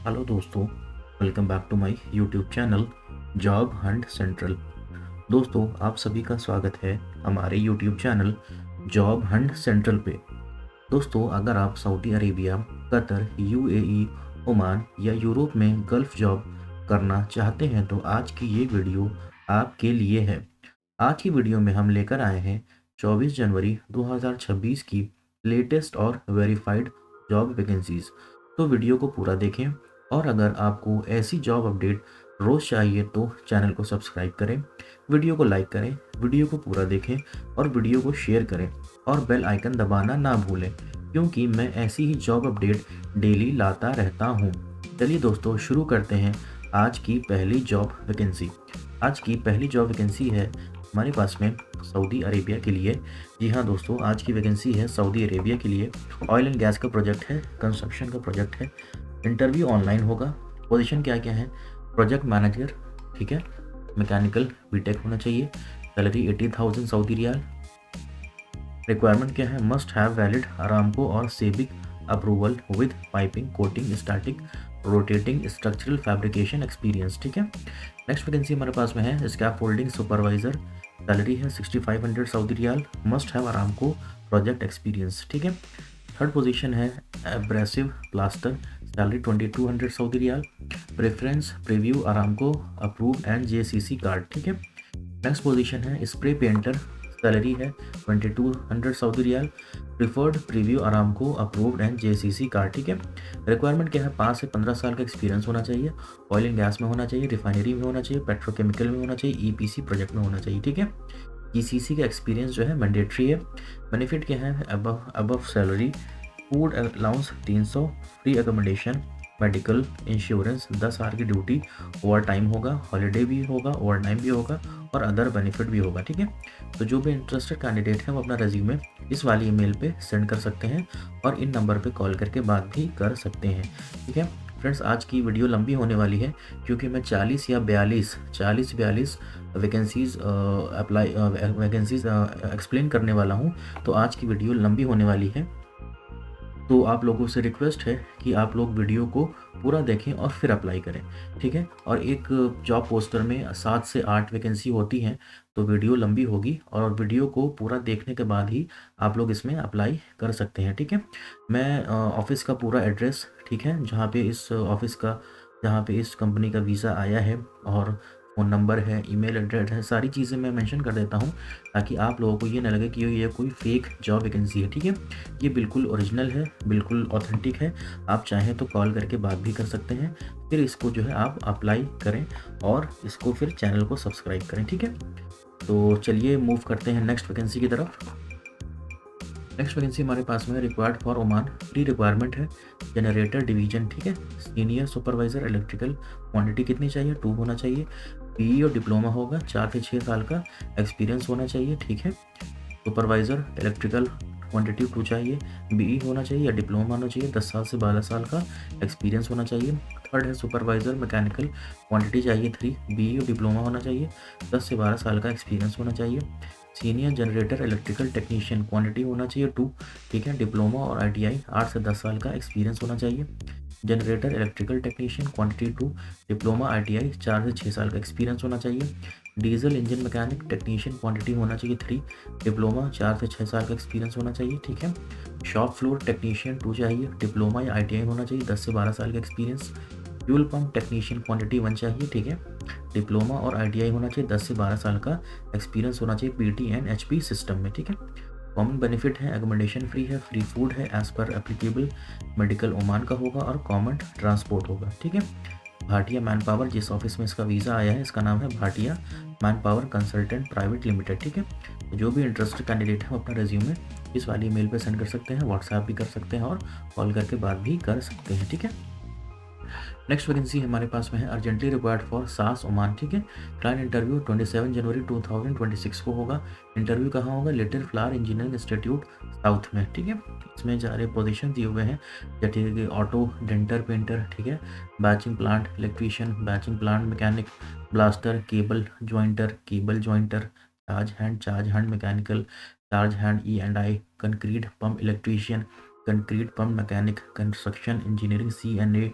Hello दोस्तों, welcome back to my YouTube channel job hunt central. दोस्तों, आप सभी का स्वागत है हमारे YouTube channel job hunt central पे। दोस्तों, अगर आप Saudi Arabia, Qatar, UAE, Oman या यूरोप में गल्फ जॉब करना चाहते हैं तो आज की ये वीडियो आपके लिए है। आज की वीडियो में हम लेकर आए हैं 24 जनवरी 2026 की लेटेस्ट और वेरीफाइड जॉब वैकेंसीज। तो वीडियो को पूरा देखें और अगर आपको ऐसी जॉब अपडेट रोज़ चाहिए तो चैनल को सब्सक्राइब करें, वीडियो को लाइक करें, वीडियो को पूरा देखें और वीडियो को शेयर करें और बेल आइकन दबाना ना भूलें, क्योंकि मैं ऐसी ही जॉब अपडेट डेली लाता रहता हूँ। चलिए दोस्तों, शुरू करते हैं आज की पहली जॉब वैकेंसी। आज की पहली जॉब वैकेंसी है हमारे पास में सऊदी अरेबिया के लिए। जी हाँ दोस्तों, आज की वैकेंसी है सऊदी अरेबिया के लिए। ऑयल एंड गैस का प्रोजेक्ट है, कंस्ट्रक्शन का प्रोजेक्ट है। इंटरव्यू ऑनलाइन होगा। पोजीशन क्या क्या है? प्रोजेक्ट मैनेजर, ठीक है, मैकेनिकल बीटेक होना चाहिए। Salary 80,000 Saudi riyal. रिक्वायरमेंट क्या है? मस्ट हैव वैलिड अरामको और SABIC approval with piping, coating, static, rotating, structural fabrication experience. ठीक है। नेक्स्ट वैकेंसी हमारे पास में है स्कैप फोल्डिंग सुपरवाइजर। सैलरी है 6500 Saudi riyal. Must have Aramco project experience. ठीक है। थर्ड पोजीशन है abrasive plaster. Salary 2200 Saudi riyal. Preference preview Aramco approve and JCC card. ठीक है। नेक्स्ट पोजीशन है स्प्रे पेंटर। सैलरी है 2200 Saudi riyal. Preferred preview Aramco approved and JCC card. ठीक है। Requirement क्या है? 5 से 15 साल का एक्सपीरियंस होना चाहिए। ऑयल एंड गैस में होना चाहिए, रिफाइनरी में होना चाहिए, पेट्रोकेमिकल में होना चाहिए, ईपीसी प्रोजेक्ट में होना चाहिए। ठीक है। ईसीसी का एक्सपीरियंस जो है मैंडेटरी है। बेनिफिट क्या है? Above salary, food allowance 300, free accommodation, medical insurance, 10 hour की ड्यूटी, ओवर टाइम होगा, हॉलीडे भी होगा, ओवर टाइम भी होगा और अदर बेनिफिट भी होगा। ठीक है। तो जो भी इंटरेस्टेड कैंडिडेट है वो अपना रेज्यूमे इस वाली ईमेल पे सेंड कर सकते हैं और इन नंबर पे कॉल करके बात भी कर सकते हैं। ठीक है फ्रेंड्स, आज की वीडियो लंबी होने वाली है क्योंकि मैं 40 वैकेंसीज वैकेंसीज एक्सप्लेन करने वाला हूँ। तो आज की वीडियो लंबी होने वाली है, तो आप लोगों से रिक्वेस्ट है कि आप लोग वीडियो को पूरा देखें और फिर अप्लाई करें। ठीक है। और एक जॉब पोस्टर में 7 से 8 वैकेंसी होती हैं, तो वीडियो लंबी होगी और वीडियो को पूरा देखने के बाद ही आप लोग इसमें अप्लाई कर सकते हैं। ठीक है। मैं ऑफिस का पूरा एड्रेस, ठीक है, जहाँ पे इस कंपनी का वीज़ा आया है और फ़ोन नंबर है, ईमेल एड्रेस है, सारी चीज़ें मैं मेंशन कर देता हूँ ताकि आप लोगों को ये ना लगे कि ये कोई फेक जॉब वैकेंसी है। ठीक है। ये बिल्कुल ओरिजिनल है, बिल्कुल ऑथेंटिक है। आप चाहें तो कॉल करके बात भी कर सकते हैं, फिर इसको जो है आप अप्लाई करें और इसको फिर चैनल को सब्सक्राइब करें। ठीक है। तो चलिए मूव करते हैं नेक्स्ट वैकेंसी की तरफ। नेक्स्ट वैकेंसी हमारे पास में required for Oman. Pre requirement है जनरेटर डिवीजन। ठीक है। Senior supervisor electrical. क्वांटिटी कितनी चाहिए? 2 होना चाहिए। पीई और डिप्लोमा होगा। 4 से 6 साल का एक्सपीरियंस होना चाहिए। ठीक है। सुपरवाइज़र इलेक्ट्रिकल क्वांटिटी 2 चाहिए। बीई होना चाहिए या डिप्लोमा होना चाहिए। 10 साल से 12 साल का एक्सपीरियंस होना चाहिए। थर्ड है सुपरवाइज़र मैकेनिकल, क्वांटिटी चाहिए 3। बीई और डिप्लोमा होना चाहिए। 10 से 12 साल का एक्सपीरियंस होना चाहिए। Senior generator electrical technician, quantity होना चाहिए 2। ठीक है। डिप्लोमा और आईटीआई 8 से 10 साल का एक्सपीरियंस होना चाहिए। Generator electrical technician, quantity 2। Diploma ITI 4 से 6 साल का एक्सपीरियंस होना चाहिए। Diesel engine mechanic technician, quantity होना चाहिए 3। डिप्लोमा 4 से 6 साल का एक्सपीरियंस होना चाहिए। ठीक है। शॉप फ्लोर टेक्नीशियन 2 चाहिए। डिप्लोमा या आईटीआई होना चाहिए। 10 से 12 साल का experience. Fuel pump technician, quantity 1 चाहिए। ठीक है। डिप्लोमा और आईटीआई होना चाहिए। 10 से 12 साल का एक्सपीरियंस होना चाहिए पीटी एंड एचपी सिस्टम में। ठीक है। कॉमन बेनिफिट है एकोमोडेशन फ्री है, फ्री फूड है as per applicable, medical Oman का होगा और कॉमन ट्रांसपोर्ट होगा। ठीक है। भाटिया मैन पावर, जिस ऑफिस में इसका वीज़ा आया है इसका नाम है Bhatia manpower consultant private limited. ठीक है। तो जो भी इंटरेस्टेड कैंडिडेट है वो अपना रेज्यूमे इस वाली ईमेल पे सेंड कर सकते हैं, व्हाट्सएप भी कर सकते हैं और कॉल करके बात भी कर सकते हैं। ठीक है। नेक्स्ट वैकेंसी हमारे पास में है अर्जेंटली रिक्वायर्ड फॉर सास ओमान। ठीक है। क्लाइंट इंटरव्यू 27 जनवरी 2026 को होगा। इंटरव्यू कहाँ होगा? Little flower engineering institute south में। ठीक है। इसमें जा रहे पोजीशन दिए हुए हैं जैसे कि ऑटो डेंटर पेंटर, ठीक है, batching plant electrician, batching plant mechanic, blaster, cable jointer, charge hand mechanical, charge hand E&I, concrete pump electrician, concrete pump mechanic, construction engineering CNA,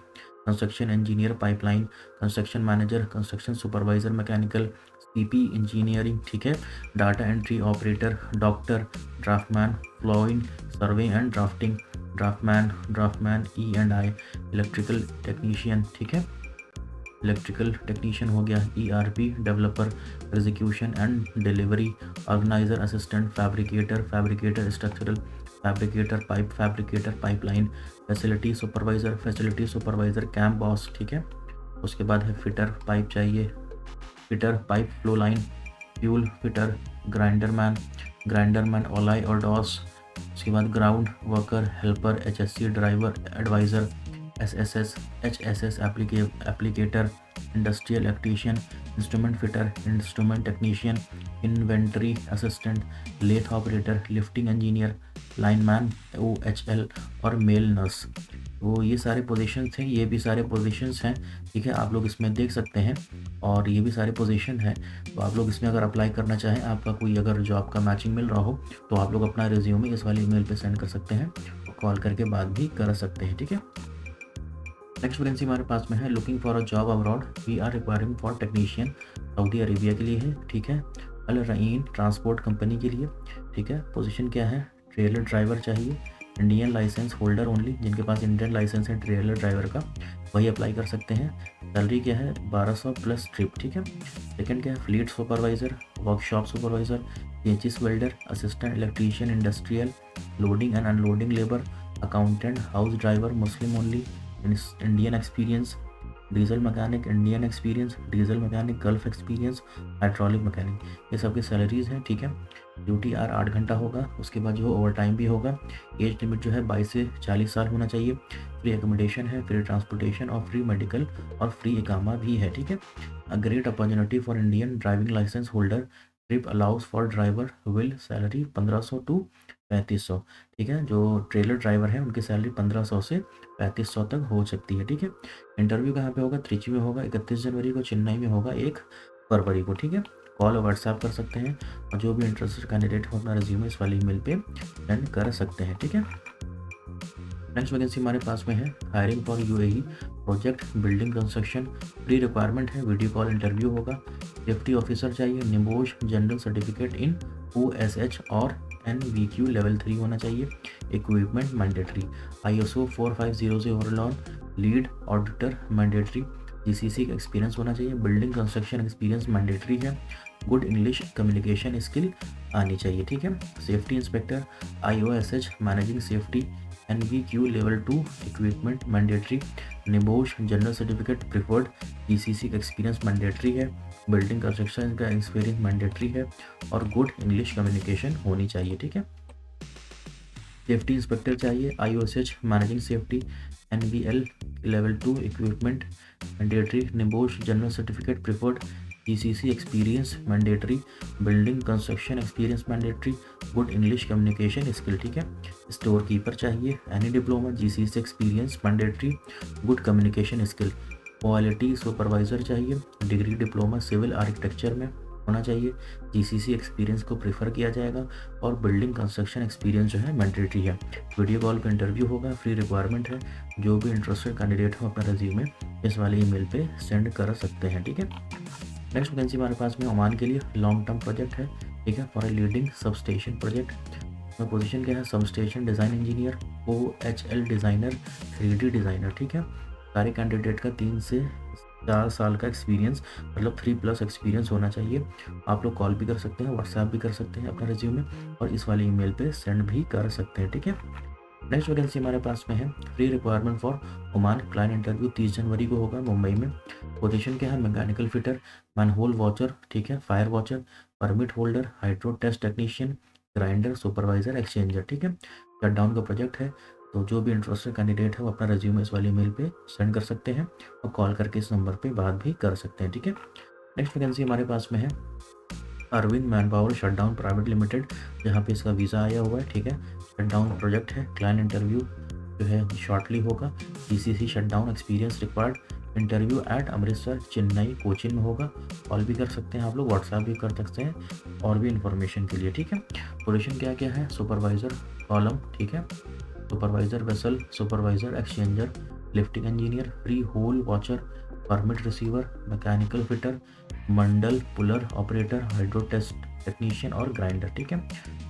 construction engineer pipeline, construction manager, construction supervisor mechanical, CP engineering, ठीक है, data entry operator, doctor, draftman, flowing, survey and drafting, draftman E&I, electrical technician, ठीक है, electrical technician हो गया, ERP developer, execution and delivery, organiser assistant, fabricator structural, fabricator pipeline, facility supervisor camp boss, ठीक है। उसके बाद है फिटर, पाइप चाहिए, fitter pipe flow line, fuel fitter, grinderman ओलाई और डॉस। उसके बाद ground worker, helper, HSC driver, advisor, HSS applicator, industrial electrician, instrument fitter, instrument technician, inventory assistant, lathe operator, lifting engineer, lineman, OHL और male nurse. वो ये सारे positions हैं, ये भी सारे पोजीशंस हैं, ठीक है, आप लोग इसमें देख सकते हैं और ये भी सारे पोजीशन हैं। तो आप लोग इसमें अगर अप्लाई करना चाहें, आपका कोई अगर जॉब का मैचिंग मिल रहा हो तो आप लोग अपना रिज्यूमे इस वाले ईमेल पे सेंड कर सकते हैं और कॉल करके बात भी कर सकते हैं, ठीक है। नेक्स्ट वैकेंसी हमारे पास में है, looking for a job abroad, we are requiring for technician, Saudi Arabia के लिए है, ठीक है, अल रईन ट्रांसपोर्ट कंपनी के लिए, ठीक है। पोजीशन क्या है, ट्रेलर ड्राइवर चाहिए, इंडियन लाइसेंस होल्डर ओनली, जिनके पास इंडियन लाइसेंस है ट्रेलर ड्राइवर का वही अप्लाई कर सकते हैं। सैलरी क्या है, 1200 प्लस ट्रिप, ठीक है। सेकंड क्या है, फ्लीट सुपरवाइज़र, वर्कशॉप सुपरवाइज़र, पेचिस welder, assistant electrician industrial, loading and unloading labour, accountant, house driver Muslim only, Indian experience, diesel mechanic Indian experience, diesel mechanic Gulf experience, hydraulic mechanic, ये सब की salaries हैं, ठीक है। Duty are 8 घंटा होगा, उसके बाद जो ओवर टाइम भी होगा। एज लिमिट जो है 22 से 40 साल होना चाहिए। फ्री एकोमोडेशन है, फ्री ट्रांसपोर्टेशन और फ्री मेडिकल और फ्री इकामा भी है, ठीक है। A great opportunity for Indian driving licence holder, trip allows for driver, will salary 1500 to 3500, ठीक है। जो ट्रेलर ड्राइवर है उनकी सैलरी 1500 से 3500 तक हो सकती है, ठीक है। इंटरव्यू कहाँ पे होगा, त्रिची में होगा, 31 जनवरी को, चेन्नई में होगा 1 फरवरी को, ठीक है। कॉल और व्हाट्सएप कर सकते हैं और जो भी इंटरेस्टेड कैंडिडेट हो अपना रिज्यूमे इस वाली ईमेल पे सेंड कर सकते हैं, ठीक है। नेक्स्ट वैकेंसी हमारे पास में है, hiring for UAE project building construction, pre requirement है, वीडियो कॉल इंटरव्यू होगा। सेफ्टी ऑफिसर चाहिए, NEBOSH general certificate in OSH और NVQ लेवल 3 होना चाहिए। इक्विपमेंट मैंडेटरी, ISO 4500 ओवरलॉन, lead auditor mandatory, GCC experience होना चाहिए। बिल्डिंग कंस्ट्रक्शन एक्सपीरियंस मैंडेटरी है। गुड इंग्लिश कम्युनिकेशन स्किल आनी चाहिए, ठीक है। Safety inspector, IOSH managing safety, NVQ level 2 equipment mandatory, NEBOSH general certificate preferred, GCC का एक्सपीरियंस मैंडेटरी है। बिल्डिंग कंस्ट्रक्शन का एक्सपीरियंस मैंडेटरी है और गुड इंग्लिश कम्युनिकेशन होनी चाहिए, ठीक है। सेफ्टी इंस्पेक्टर चाहिए, IOSH managing safety, NVL level 2 equipment mandatory, NEBOSH general certificate preferred, GCC experience mandatory, building construction experience mandatory, good English communication skill, ठीक है। स्टोर कीपर चाहिए, any diploma, GCC experience mandatory, good communication skill. Quality supervisor चाहिए, degree diploma civil architecture में होना चाहिए, GCC experience को prefer किया जाएगा और बिल्डिंग कंस्ट्रक्शन एक्सपीरियंस जो है मैंडेटरी है। वीडियो कॉल पे इंटरव्यू होगा, फ्री रिक्वायरमेंट है। जो भी इंटरेस्टेड कैंडिडेट हो अपना रिज्यूमे इस वाले ईमेल पे सेंड कर सकते हैं, ठीक है। नेक्स्ट वैकेंसी हमारे पास में ओमान के लिए लॉन्ग टर्म प्रोजेक्ट है, ठीक है, for a leading sub station project. उसमें पोजीशन क्या है, sub station design engineer, OHL designer, 3D designer, ठीक है। सारे कैंडिडेट का 3 से 4 साल का एक्सपीरियंस, मतलब 3+ एक्सपीरियंस होना चाहिए। आप लोग कॉल भी कर सकते हैं, व्हाट्सएप भी कर सकते हैं अपना रिज्यूमे और इस वाले ईमेल पे सेंड भी कर सकते हैं, ठीक है। नेक्स्ट वैकेंसी हमारे पास में है, free requirement for Oman, client interview 30 जनवरी को होगा मुंबई में। पोजीशन क्या है, मैकेनिकल फिटर, मैनहोल वॉचर, ठीक है, fire watcher, permit holder, hydro test technician, grinder, supervisor, exchanger, ठीक है। शटडाउन का प्रोजेक्ट है, तो जो भी इंटरेस्टेड कैंडिडेट है वो अपना रिज्यूमे इस वाली मेल पे सेंड कर सकते हैं और कॉल करके इस नंबर पे बात भी कर सकते हैं, ठीक है। नेक्स्ट वैकेंसी हमारे पास में है, Arvind manpower shutdown private limited, जहाँ पे इसका वीज़ा आया हुआ है, ठीक है। शटडाउन प्रोजेक्ट है, क्लाइंट इंटरव्यू जो है शॉर्टली होगा। GCC shutdown experience required, interview at Amritsar, Chennai, Cochin में होगा। कॉल भी कर सकते हैं आप लोग, व्हाट्सएप भी कर सकते हैं और भी इन्फॉर्मेशन के लिए, ठीक है। पोजीशन क्या क्या है, सुपरवाइज़र कॉलम, ठीक है, supervisor vessel, supervisor exchanger, lifting engineer, free hole watcher, permit receiver, mechanical fitter, bundle puller operator, hydro test technician और ग्राइंडर। ठीक है,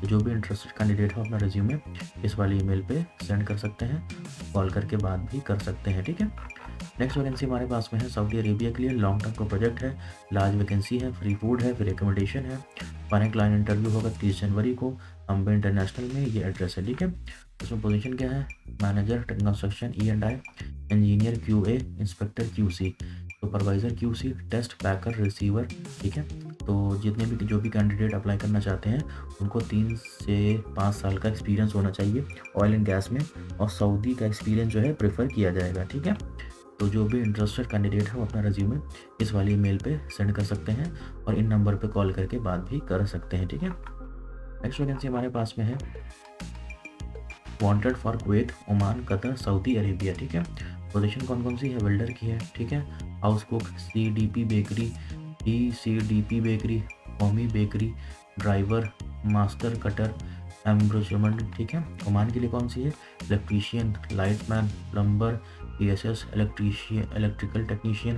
तो जो भी इंटरेस्टेड कैंडिडेट हो अपना रिज्यूमे इस वाली ईमेल पे सेंड कर सकते हैं, कॉल करके बात भी कर सकते हैं। ठीक है, नेक्स्ट वैकेंसी हमारे पास में है सऊदी अरेबिया के लिए, लॉन्ग टर्म का प्रोजेक्ट है, लार्ज वैकेंसी है, फ्री फूड है, फिर एकोमोडेशन है। फाइनल क्लाइंट इंटरव्यू होगा 30 जनवरी को, अम्बे इंटरनेशनल में, ये एड्रेस है। ठीक है, इसमें पोजीशन क्या है, manager construction E&I, engineer QA, inspector QC, supervisor QC, test packer, receiver. ठीक है, तो जितने भी जो भी कैंडिडेट अप्लाई करना चाहते हैं उनको 3 से 5 साल का एक्सपीरियंस होना चाहिए ऑयल एंड गैस में, और सऊदी का एक्सपीरियंस जो है प्रेफर किया जाएगा। ठीक है, तो जो भी इंटरेस्टेड कैंडिडेट है वो अपना रिज्यूमे इस वाली ईमेल पे सेंड कर सकते हैं और इन नंबर पे कॉल करके बात भी कर सकते हैं। ठीक है, नेक्स्ट वैकेंसी हमारे पास में है wanted for Kuwait, Oman, Qatar, Saudi Arabia. ठीक है, पोजीशन कौन कौन सी है, वेल्डर की है। ठीक है, house cook, CDP bakery, CDP bakery, होमी बेकरी, ड्राइवर, मास्टर कटर, एम्ब्रोचमेंट। ठीक है, ओमान के लिए कौन सी है, electrician, lightman, plumber, PSS, electrician, electrical technician,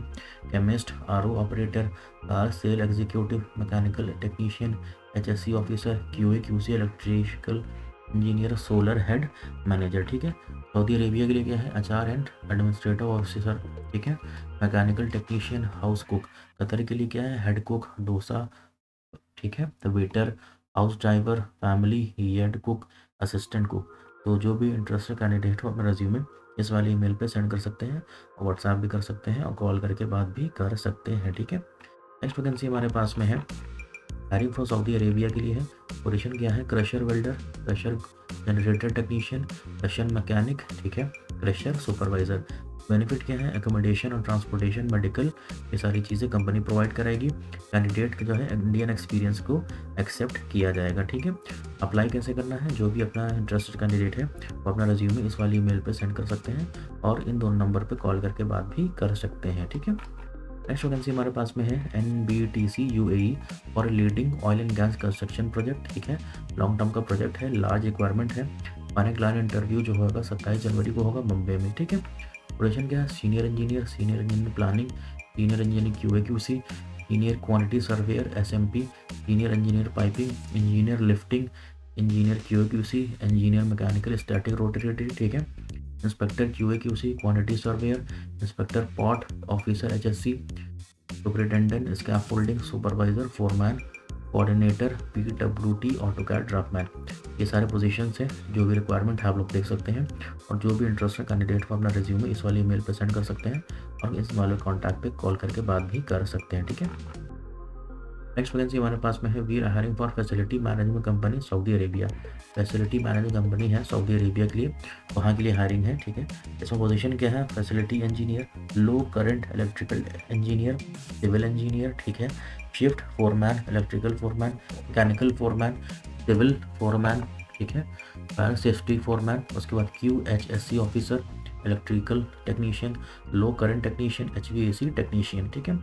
chemist, RO operator, car sale executive, mechanical technician, HSC officer, QA QC, electrical engineer, solar head manager. ठीक है, सऊदी अरेबिया के लिए क्या है, HR एंड एडमिनिस्ट्रेटिव ऑफिसर। ठीक है, mechanical technician, house cook. Qatar के लिए क्या है, हेड कुक, डोसा। ठीक है, the waiter, house driver, family, head cook, assistant cook. तो जो भी इंटरेस्टेड कैंडिडेट हो अपना रिज्यूमे इस वाली ईमेल पे सेंड कर सकते हैं, और व्हाट्सएप भी कर सकते हैं और कॉल करके बात भी कर सकते हैं। ठीक है, नेक्स्ट वैकेंसी हमारे पास में है हायरिंग फॉर सऊदी अरेबिया के लिए है। पोजीशन क्या है, crusher welder, crusher generator technician, crusher mechanic. ठीक है, क्रशर सुपरवाइज़र। बेनिफिट क्या है, एकोमोडेशन और ट्रांसपोर्टेशन, मेडिकल, ये सारी चीज़ें कंपनी प्रोवाइड कराएगी। कैंडिडेट का जो है इंडियन एक्सपीरियंस को एक्सेप्ट किया जाएगा। ठीक है, अप्लाई कैसे करना है, जो भी अपना इंटरेस्टेड कैंडिडेट है वो अपना रिज्यूमे इस वाली ईमेल पे सेंड कर सकते हैं और इन दोनों नंबर पे कॉल करके बात भी कर सकते हैं। ठीक है, नेक्स्ट वैकेंसी हमारे पास में है NBTC UAE और leading oil and gas construction project. ठीक है, लॉन्ग टर्म का प्रोजेक्ट है, लार्ज रिक्वायरमेंट है। फाइनल क्लाइंट इंटरव्यू जो होगा 27 जनवरी को होगा मुंबई में। ठीक है, पोजीशन क्या है, senior engineer planning, senior engineer QA QC, senior quantity surveyor SMP, senior engineer piping, engineer lifting, engineer QA QC, engineer mechanical static rotary. ठीक है, inspector QA QC, quantity surveyor, inspector pot officer HSC, superintendent scaffolding, supervisor, foreman, coordinator, PWT, AutoCAD, draftman. ये सारे positions हैं, जो भी requirement है आप लोग देख सकते हैं, और जो भी इंटरेस्टेड कैंडिडेट को अपना रिज्यूमे इस वाली ईमेल पे सेंड कर सकते हैं और इस वाले कॉन्टैक्ट पे कॉल करके बात भी कर सकते हैं। ठीक है, नेक्स्ट वैकेंसी हमारे पास में है, we are hiring for facility management company Saudi Arabia. Facility management company है सऊदी अरेबिया के लिए, वहाँ के लिए हायरिंग है। ठीक है, इसमें पोजीशन क्या है, facility engineer, low current electrical engineer, civil engineer. ठीक है, shift foreman, electrical foreman, mechanical foreman, civil foreman. ठीक है, फायर सेफ्टी फोरमैन, उसके बाद QHSC officer, electrical technician, low current technician, HVAC technician. ठीक है,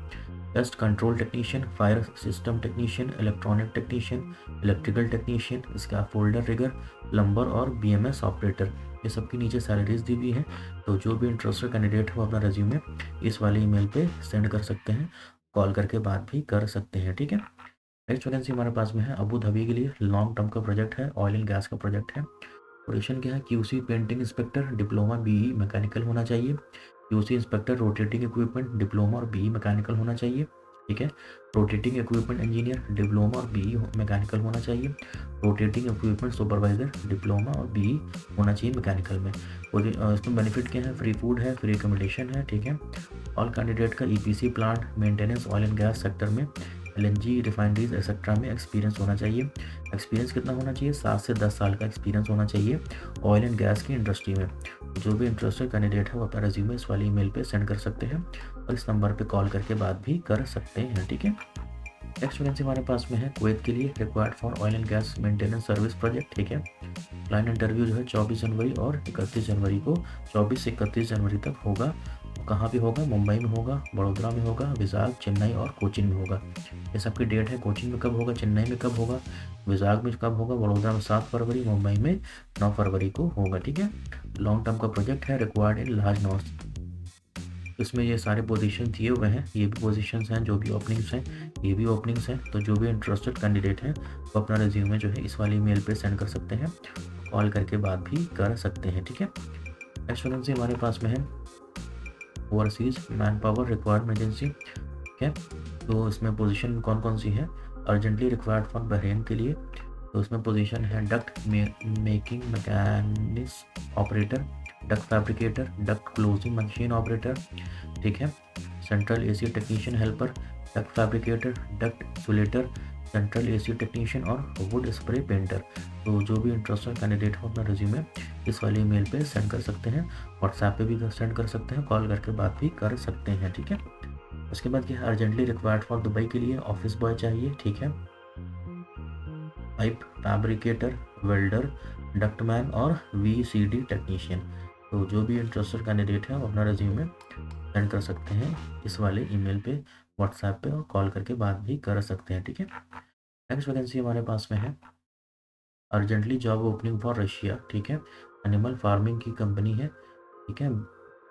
pest control technician, fire system technician, electronic technician, electrical technician, scaffolder rigger, plumber और BMS operator. ये सबकी नीचे सैलरीज दी हुई हैं, तो जो भी इंटरेस्टेड कैंडिडेट हो अपना रिज्यूमे इस वाले ईमेल पे सेंड कर सकते हैं, कॉल करके बात भी कर सकते हैं। ठीक है, नेक्स्ट वैकेंसी हमारे पास में है अबू धाबी के लिए, लॉन्ग टर्म का प्रोजेक्ट है, ऑयल एंड गैस का प्रोजेक्ट है। पोजीशन क्या है, QC painting inspector, diploma BE mechanical होना चाहिए। QC inspector rotating equipment, diploma और BE मैकेनिकल होना चाहिए। ठीक है, रोटेटिंग इक्विपमेंट इंजीनियर, डिप्लोमा और BE मैकेनिकल होना चाहिए। रोटेटिंग इक्विपमेंट सुपरवाइजर, डिप्लोमा और BE होना चाहिए मैकेनिकल में। इसमें बेनिफिट क्या है, फ्री फूड है, फ्री एकोमोडेशन है। ठीक है, ऑल कैंडिडेट का EPC plant maintenance oil and gas sector में, LNG रिफाइनरीज एक्सेट्रा में एक्सपीरियंस होना चाहिए। एक्सपीरियंस कितना होना चाहिए, 7 से 10 साल का एक्सपीरियंस होना चाहिए ऑयल एंड गैस की इंडस्ट्री में। जो भी इंटरेस्टेड कैंडिडेट है वो अपना रिज्यूमे इस वाली ईमेल पे सेंड कर सकते हैं और इस नंबर पे कॉल करके बात भी कर सकते हैं। ठीक है, नेक्स्ट वैकेंसी हमारे पास में है कुवैत के लिए, required for oil and gas maintenance service project. ठीक है, क्लाइंट इंटरव्यू जो है 24 जनवरी और 31 जनवरी को, 24 से 31 जनवरी तक होगा। कहाँ पे होगा, मुंबई में होगा, बड़ोदरा में होगा, विजाग, चेन्नई और कोचीन में होगा। ये सबकी डेट है, कोचीन में कब होगा, चेन्नई में कब होगा, विजाग में कब होगा, बड़ोदरा में 7 फरवरी, मुंबई में 9 फरवरी को होगा। ठीक है, लॉन्ग टर्म का प्रोजेक्ट है, रिक्वायर्ड इन लार्ज इसमें ये सारे पोजीशन दिए हुए हैं, ये भी पोजीशंस हैं, जो भी ओपनिंग्स हैं, ये भी ओपनिंग्स हैं। तो जो भी इंटरेस्टेड कैंडिडेट हैं वो अपना रिज्यूमे जो है इस वाली ईमेल पे सेंड कर सकते हैं, कॉल करके बात भी कर सकते हैं, ठीक है। नेक्स्ट वैकेंसी हमारे पास में है overseas man power required vacancy, ठीक है। तो इसमें पोजीशन कौन कौन सी है, अर्जेंटली रिक्वायर्ड फॉर बहरीन के लिए। तो इसमें पोजीशन है duct making machinist operator, duct fabricator, duct closing machine operator, ठीक है। Central AC technician helper, duct fabricator, duct insulator, central AC technician और वुड स्प्रे पेंटर। तो जो भी इंटरेस्टेड कैंडिडेट हो अपना रिज्यूमे इस वाली ईमेल पे सेंड कर सकते हैं, व्हाट्सएप पे भी सेंड कर सकते हैं, कॉल करके बात भी कर सकते हैं, ठीक है। उसके बाद क्या है, अर्जेंटली रिक्वायर्ड फॉर दुबई के लिए ऑफिस बॉय चाहिए, ठीक है। पाइप फैब्रिकेटर, वेल्डर, डक्टमैन और VCD टेक्नीशियन। तो जो भी इंटरेस्टेड कैंडिडेट है वो अपना रिज्यूमे सेंड कर सकते हैं इस वाले ईमेल पे, व्हाट्सएप पे, और कॉल करके बात भी कर सकते हैं, ठीक है। नेक्स्ट वैकेंसी हमारे पास में है urgently job opening for Russia, ठीक है। एनिमल फार्मिंग की कंपनी है, ठीक है।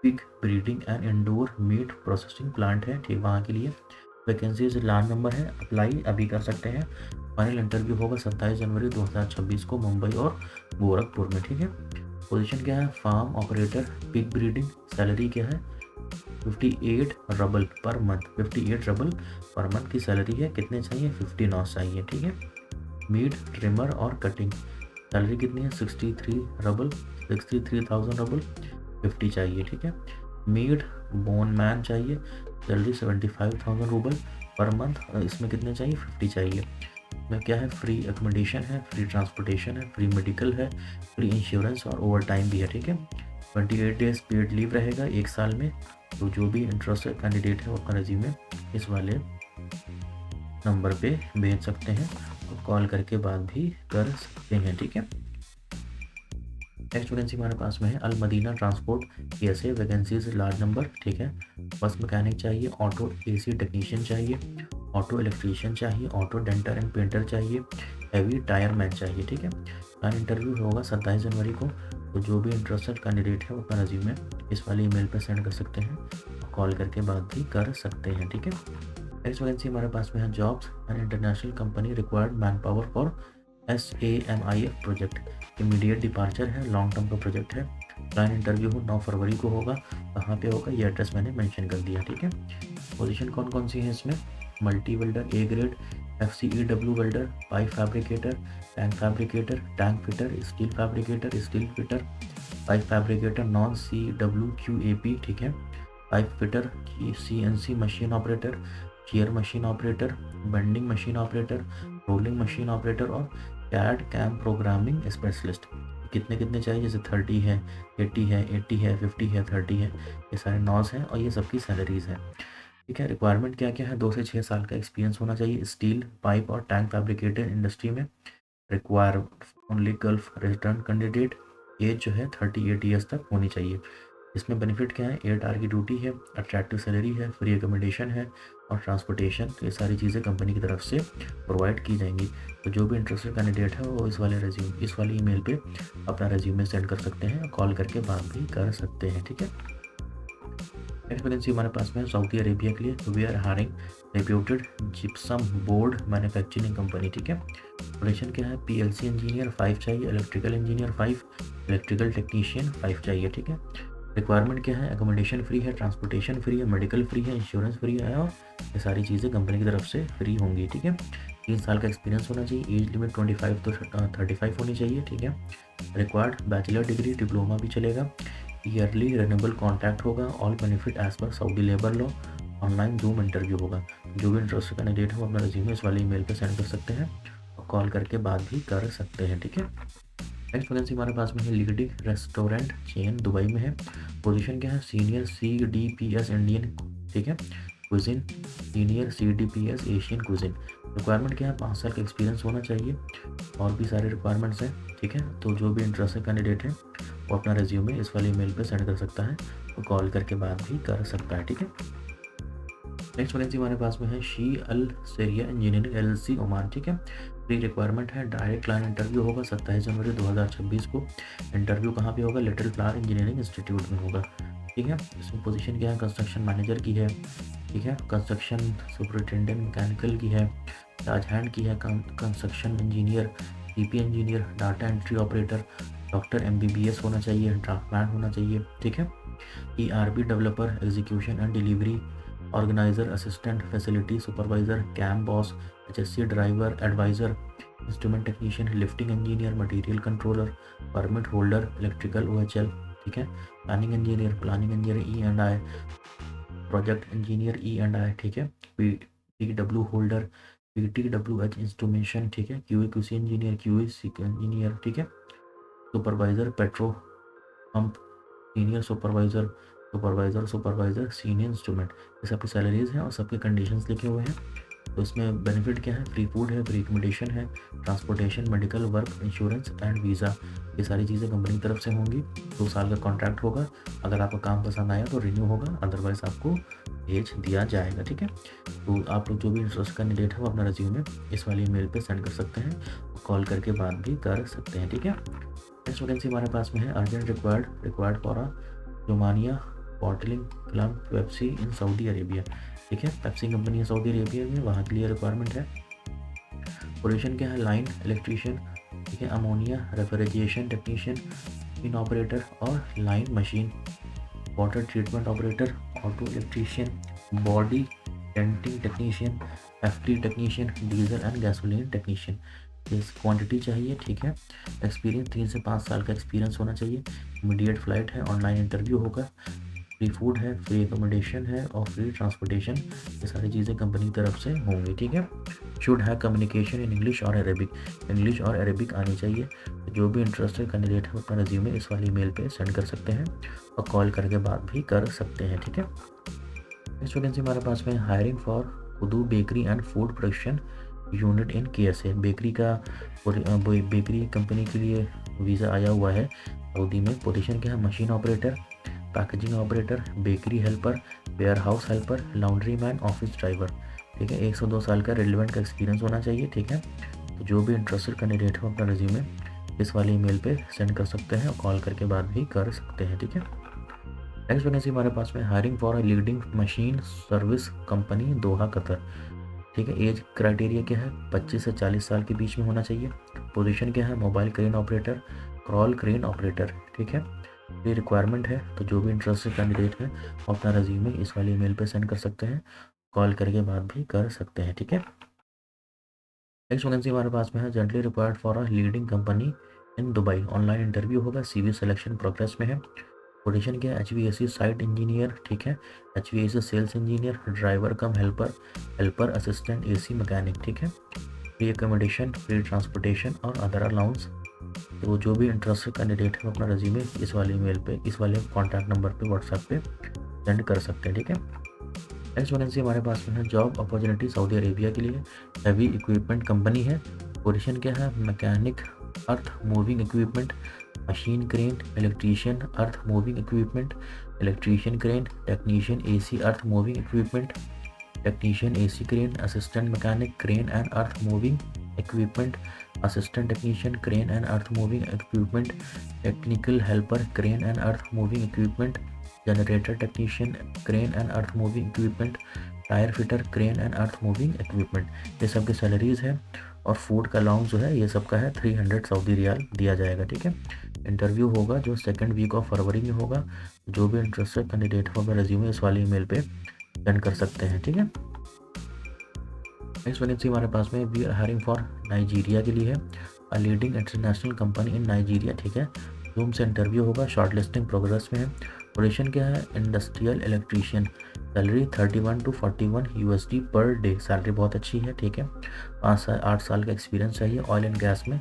Pig breeding and indoor meat processing plant है, ठीक, वहाँ के लिए वैकेंसी लास्ट नंबर है, अप्लाई अभी कर सकते हैं। फाइनल इंटरव्यू होगा 27 जनवरी 2026 को मुंबई और गोरखपुर में, ठीक है। पोजीशन क्या है, farm operator, pig breeding. Salary क्या है, 58 rouble per month, 58 rouble per month की सैलरी है। कितने चाहिए, 50 नॉस चाहिए, ठीक है। मीट ट्रिमर और कटिंग, सैलरी कितनी है, 63 रबल, 63,000 रबल, 50 चाहिए, ठीक है। मीट बोन मैन चाहिए, सैलरी 75,000 रूबल पर मंथ, इसमें कितने चाहिए, 50 चाहिए। में क्या है, फ्री एकोमोडेशन है, फ्री ट्रांसपोर्टेशन है, फ्री मेडिकल है, फ्री इंश्योरेंस और ओवर टाइम भी है, ठीक है। 28 डेज पेड लीव रहेगा एक साल में। तो जो भी इंटरेस्टेड कैंडिडेट है वो अपना रिज्यूमे इस वाले नंबर पे भेज सकते हैं और कॉल करके बात भी कर सकते हैं, ठीक है। नेक्स्ट वैकेंसी हमारे पास में है Al Madina transport PSA, vacancies large number, ठीक है। बस मैकेनिक चाहिए, ऑटो AC टेक्नीशियन चाहिए, ऑटो इलेक्ट्रीशियन चाहिए, ऑटो डेंटर एंड पेंटर चाहिए, हैवी टायर मैन चाहिए, ठीक है। फाइनल इंटरव्यू होगा 27 जनवरी को। तो जो भी इंटरेस्टेड कैंडिडेट है वो अपना रिज्यूमे इस वाली ईमेल पर सेंड कर सकते हैं, कॉल करके बात भी कर सकते हैं, ठीक है। नेक्स्ट वैकेंसी हमारे पास में है jobs and international company required man power for SAMIF project. Immediate departure है, लॉन्ग टर्म का प्रोजेक्ट है। फाइनल इंटरव्यू 9 फरवरी को होगा। कहाँ पे होगा, ये एड्रेस मैंने मेंशन कर दिया, ठीक है। पोजीशन कौन कौन सी है इसमें, multi welder A grade, FCEW welder, pipe fabricator, tank fabricator, tank fitter, steel fabricator, steel fitter, pipe fabricator non CWQAP, ठीक है। Pipe fitter, CNC machine operator, chair machine operator, bending machine operator, rolling machine operator और CAD cam programming specialist. कितने कितने चाहिए, जैसे 30 है, 80 है, 80 है, 50 है, 30 है, ये सारे नॉज हैं और ये सबकी सैलरीज हैं, ठीक है। रिक्वायरमेंट क्या क्या है, 2 से 6 साल का एक्सपीरियंस होना चाहिए स्टील, पाइप और टैंक फैब्रिकेटर इंडस्ट्री में। Require only gulf resident candidate, age जो है 38 ईयर्स तक होनी चाहिए। इसमें बेनिफिट क्या है, 8 आवर की ड्यूटी है, अट्रैक्टिव सैलरी है, फ्री एकोमोडेशन है और ट्रांसपोर्टेशन, तो ये सारी चीज़ें कंपनी की तरफ से प्रोवाइड की जाएंगी। तो जो भी इंटरेस्टेड कैंडिडेट है वो इस वाली ईमेल पे अपना रेज्यूमे सेंड कर सकते हैं, कॉल करके बात भी कर सकते हैं, ठीक है। नेक्स्ट वैकेंसी हमारे पास में सऊदी अरेबिया के लिए, we are hiring reputed gypsum board manufacturing company, ठीक है। पोजीशन क्या है, PLC इंजीनियर 5 चाहिए, इलेक्ट्रिकल इंजीनियर 5, इलेक्ट्रिकल टेक्नीशियन 5 चाहिए, ठीक है। रिक्वायरमेंट क्या है, एकोमोडेशन फ्री है, ट्रांसपोर्टेशन फ्री है, मेडिकल फ्री है, इंश्योरेंस फ्री है और ये सारी चीज़ें कंपनी की तरफ से फ्री होंगी, ठीक है। 3 साल का एक्सपीरियंस होना चाहिए, एज लिमिट 25 तो 35 होनी चाहिए, ठीक है। रिक्वायर्ड बैचलर डिग्री, डिप्लोमा भी चलेगा। ईयरली रिन्यूएबल कॉन्ट्रैक्ट होगा, all benefit as per Saudi labour law. Online Zoom interview होगा। जो भी इंटरेस्टेड कैंडिडेट है वो अपना रिज्यूमे इस वाली ईमेल पे सेंड कर सकते हैं और कॉल करके बात भी कर सकते हैं, ठीक है। नेक्स्ट वैकेंसी हमारे पास में है लिगडिक रेस्टोरेंट चेन, दुबई में है। पोजीशन क्या है, सीनियर CDPS इंडियन, ठीक है, cuisine, senior CDPS Asian cuisine. Requirement क्या है, 5 साल का एक्सपीरियंस होना चाहिए और भी सारे रिक्वायरमेंट्स हैं, ठीक है। तो जो भी इंटरेस्टेड कैंडिडेट है वो अपना रिज्यूमे इस वाली ईमेल पे सेंड कर सकता है और कॉल करके बात भी कर सकता है, ठीक है। नेक्स्ट वैकेंसी हमारे पास में है शी Al Seria engineering LLC Oman, ठीक है। फ्री रिक्वायरमेंट है, डायरेक्ट क्लाइंट इंटरव्यू होगा 27 जनवरी 2026 को। इंटरव्यू कहाँ पे होगा, लिटिल फ्लावर इंजीनियरिंग इंस्टीट्यूट में होगा। ठीक है। इसमें पोजीशन क्या है, कंस्ट्रक्शन मैनेजर की है, ठीक है, कंस्ट्रक्शन सुपरिटेंडेंट मैकेनिकल की है, चार्ज हैंड की है, construction engineer, CP engineer, data entry operator, doctor MBBS होना चाहिए, ड्राफ्टमैन होना चाहिए, ठीक है, ERP developer, execution and delivery organiser, assistant, facility supervisor, camp boss, HSC driver, advisor, instrument technician, lifting engineer, material controller, permit holder, electrical OHL, ठीक है, planning engineer E and I, project engineer E and I, ठीक है, PW holder, पीटीडब्ल्यूएच instrumentation, ठीक है, QA engineer, QA engineer, ठीक है, supervisor petro pump, senior supervisor senior instrument. ये सबकी सैलरीज हैं और सबके कंडीशंस लिखे हुए हैं। तो इसमें बेनिफिट क्या है, फ्री फूड है, फ्री एकोमोडेशन है, transportation, medical, work insurance and visa, ये सारी चीज़ें कंपनी की तरफ से होंगी। 2 साल का कॉन्ट्रैक्ट होगा, अगर आपको काम पसंद आया तो रिन्यू होगा, अदरवाइज आपको भेज दिया जाएगा, ठीक है। तो आप लोग जो भी इंटरेस्ट कैंडिडेट है वो अपना रिज्यूमे इस वाली ईमेल पे सेंड कर सकते हैं, कॉल करके बात भी कर सकते हैं, ठीक है। नेक्स्ट वैकेंसी हमारे पास में है urgent required for a Romania bottling club Pepsi in Saudi Arabia, ठीक है, पेप्सी कंपनी है सऊदी अरेबिया में, वहाँ के लिए रिक्वायरमेंट है। पोजीशन क्या है, लाइन इलेक्ट्रीशियन, ठीक है, अमोनिया रेफ्रिजरेशन टेक्नीशियन, इन ऑपरेटर और line machine, water treatment operator, auto electrician, body denting technician, FT technician, diesel and gasoline technician. इस क्वांटिटी चाहिए, ठीक है, एक्सपीरियंस 3 से 5 साल का एक्सपीरियंस होना चाहिए, इमीडिएट फ्लाइट है, ऑनलाइन इंटरव्यू होगा, फ्री फूड है, फ्री एकोमोडेशन है और फ्री ट्रांसपोर्टेशन, ये सारी चीज़ें कंपनी की तरफ से होंगी, ठीक है। शुड है कम्युनिकेशन इन इंग्लिश और अरेबिक आनी चाहिए। जो भी इंटरेस्टेड कैंडिडेट है अपना रिज्यूमे इस वाली ईमेल पे सेंड कर सकते हैं और कॉल करके बात भी कर सकते हैं, ठीक है। नेक्स्ट वैकेंसी हमारे पास में हायरिंग फॉर उदू bakery and food production unit in KSA, bakery company के लिए वीज़ा आया हुआ है सऊदी में। पोजीशन क्या है, machine operator, packaging operator, bakery helper, warehouse helper, laundry man, office driver, ठीक है। 1 से 2 साल का रेलिवेंट का एक्सपीरियंस होना चाहिए, ठीक है। तो जो भी इंटरेस्टेड कैंडिडेट हो अपना रिज्यूमे इस वाली ईमेल पे सेंड कर सकते हैं और कॉल करके बात भी कर सकते हैं, ठीक है। नेक्स्ट वैकेंसी हमारे पास में hiring for a leading machine service company Doha Qatar, ठीक है। एज क्राइटेरिया क्या है, 25 से 40 साल के बीच में होना चाहिए। पोजीशन क्या है, mobile crane operator, crawl crane operator, ठीक है। ये रिक्वायरमेंट है, तो जो भी इंटरेस्टेड कैंडिडेट है वो अपना रिज्यूमे इस वाली ईमेल पे सेंड कर सकते हैं, कॉल करके बात भी कर सकते हैं, ठीक है। नेक्स्ट वैकेंसी हमारे पास में है gently required for a leading company in Dubai, online interview होगा, CV सिलेक्शन प्रोग्रेस में है। पोजीशन क्या है, HVAC साइट इंजीनियर, ठीक है, HVAC सेल्स इंजीनियर, ड्राइवर कम हेल्पर असिस्टेंट, AC मैकेनिक, ठीक है, फ्री एकोमोडेशन, फ्री ट्रांसपोर्टेशन और अदर अलाउंस। तो जो भी इंटरेस्टेड कैंडिडेट है अपना रिज्यूमे इस वाले ईमेल पे इस वाले कॉन्टैक्ट नंबर पे व्हाट्सएप पे सेंड कर सकते हैं, ठीक है। नेक्स्ट वैकेंसी हमारे पास में है जॉब अपॉर्चुनिटी सऊदी अरेबिया के लिए, हैवी इक्विपमेंट कंपनी है। पोजीशन क्या है, mechanic earth moving equipment, machine crane, electrician earth moving equipment, electrician crane, technician AC earth moving equipment, technician AC crane, assistant mechanic crane and earth moving equipment, assistant technician crane and earth moving equipment, technical helper crane and earth moving equipment, generator technician crane and earth moving equipment, tyre fitter crane and earth moving equipment. ये सब की salaries है और food का allowance जो है ये सब का है 300 सऊदी रियाल दिया जाएगा, ठीक है। इंटरव्यू होगा जो 2nd वीक ऑफ फरवरी में होगा। जो भी इंटरेस्टेड कैंडिडेट हो अपना रिज्यूमे इस वाली ईमेल पे सेंड कर सकते हैं, ठीक है। नेक्स्ट वैकेंसी हमारे पास में we are hiring for Nigeria के लिए है, a leading international company in Nigeria, ठीक है। जूम से इंटरव्यू होगा, शॉर्ट लिस्टिंग प्रोग्रेस में है। पोजीशन क्या है, industrial electrician, salary 31 to 41 USD per day, salary बहुत अच्छी है, ठीक है। 8 साल का एक्सपीरियंस चाहिए ऑयल एंड गैस में,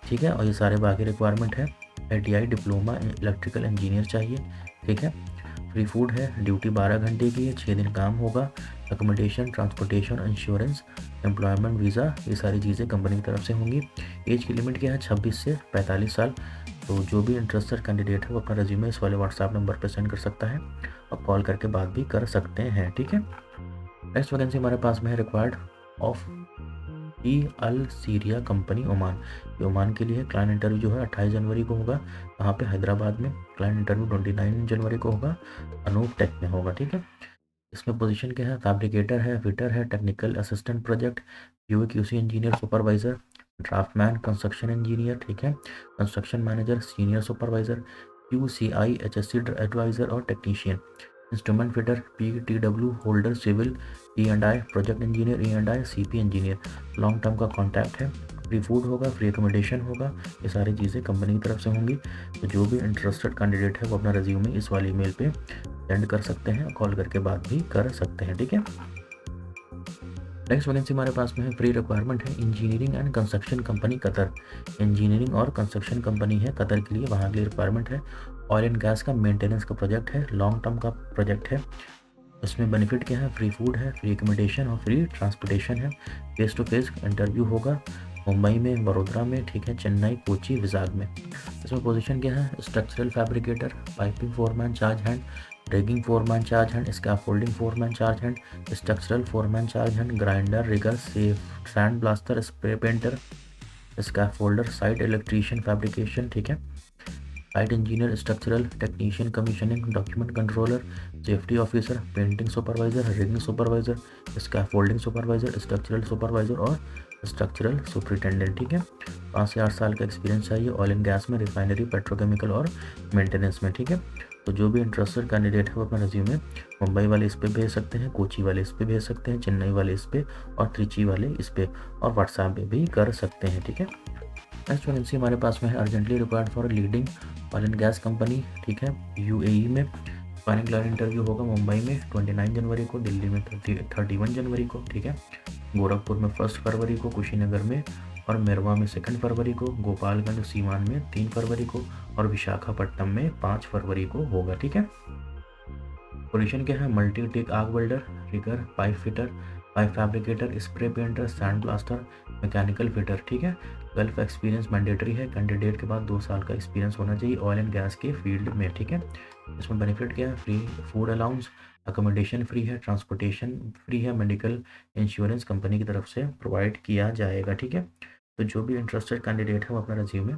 ठीक है। और ये सारे बाकी रिक्वायरमेंट है, ITI डिप्लोमा इलेक्ट्रिकल इंजीनियर चाहिए, ठीक है। फ्री फूड है, ड्यूटी 12 घंटे की है, 6 दिन काम होगा, accommodation, transportation, insurance, employment visa, ये सारी चीज़ें कंपनी की तरफ से होंगी। एज की लिमिट क्या है, 26 से 45 साल। तो जो भी इंटरेस्टेड कैंडिडेट है वो अपना रिज्यूमे इस वाले व्हाट्सएप नंबर पर सेंड कर सकता है और कॉल करके बात भी कर सकते हैं, ठीक है। नेक्स्ट वैकेंसी हमारे पास में है required of E al Syria company Oman, ये ओमान के लिए है। क्लाइंट इंटरव्यू जो है 28 जनवरी को होगा, वहाँ पे हैदराबाद में। क्लाइंट इंटरव्यू 29 जनवरी को होगा, अनूप टेक में होगा, ठीक है। इसमें पोजीशन क्या है, फैब्रिकेटर है, फिटर है, technical assistant project, QA QC engineer, supervisor, draftman, construction engineer, ठीक है, construction manager, senior supervisor, QCI HSC advisor और technician, instrument fitter, PTW holder, civil, E&I project engineer, E&I CP engineer. Long term का contract है, free food होगा, free accommodation होगा, ये सारी चीज़ें कंपनी की तरफ से होंगी। तो जो भी इंटरेस्टेड कैंडिडेट है वो अपना रिज्यूमे इस वाली ईमेल पे सेंड कर सकते हैं, कॉल करके बात भी कर सकते हैं, ठीक है। नेक्स्ट वैकेंसी हमारे पास में है, फ्री रिक्वायरमेंट है, engineering and construction company Qatar. Engineering और कंस्ट्रक्शन कंपनी है कतर के लिए, वहाँ के लिए रिक्वायरमेंट है। ऑयल एंड गैस का मेंटेनेंस का प्रोजेक्ट है, लॉन्ग टर्म का प्रोजेक्ट है। इसमें बेनिफिट क्या है, फ्री फूड है, फ्री एकोमोडेशन और फ्री ट्रांसपोर्टेशन है। फेस टू फेस इंटरव्यू होगा मुंबई में, बड़ोदरा में, ठीक है, चेन्नई, कोची, विजाग में। इसमें पोजीशन क्या है, structural fabricator, piping foreman charge hand, rigging foreman charge hand, scaffolding foreman charge hand, structural foreman charge hand, grinder, rigger, sand blaster, spray painter, scaffolder, site electrician fabrication, ठीक है, site engineer, structural technician, commissioning, document controller, safety officer, painting supervisor, rigging supervisor, scaffolding supervisor, structural supervisor और structural superintendent, ठीक है। 5 से 8 साल का experience चाहिए oil and gas में, रिफाइनरी, पेट्रोकेमिकल और मेंटेनेंस में, ठीक है। तो जो भी इंटरेस्टेड कैंडिडेट है वो अपना रिज्यूमे मुंबई वाले इस पे भेज सकते हैं, कोची वाले इस पे भेज सकते हैं, चेन्नई वाले इस पे और त्रिची वाले इस पे, और व्हाट्सएप पे भी कर सकते हैं, ठीक है। नेक्स्ट वैकेंसी हमारे पास में है, urgently required for leading oil and gas company, ठीक है, UAE में। फाइनल क्लाइंट इंटरव्यू होगा मुंबई में 29 जनवरी को, दिल्ली में 31 जनवरी को, ठीक है, गोरखपुर में 1 फरवरी को, कुशीनगर में और मेरवा में 2 फरवरी को, गोपालगंज सीवान में 3 फरवरी को और विशाखापट्टनम में 5 फरवरी को होगा, ठीक है। पोजीशन क्या है, multi tech arc welder, rigger, pipe fitter, pipe fabricator, spray painter, sand blaster, mechanical fitter, ठीक है। गल्फ एक्सपीरियंस मैंडेटरी है, कैंडिडेट के बाद 2 साल का एक्सपीरियंस होना चाहिए ऑयल एंड गैस के फील्ड में, ठीक है। इसमें बेनिफिट क्या है, free food allowance, accommodation free है, ट्रांसपोर्टेशन फ्री है, मेडिकल इंश्योरेंस कंपनी की तरफ से प्रोवाइड किया जाएगा, ठीक है। तो जो भी इंटरेस्टेड कैंडिडेट है वो अपना रिज्यूमे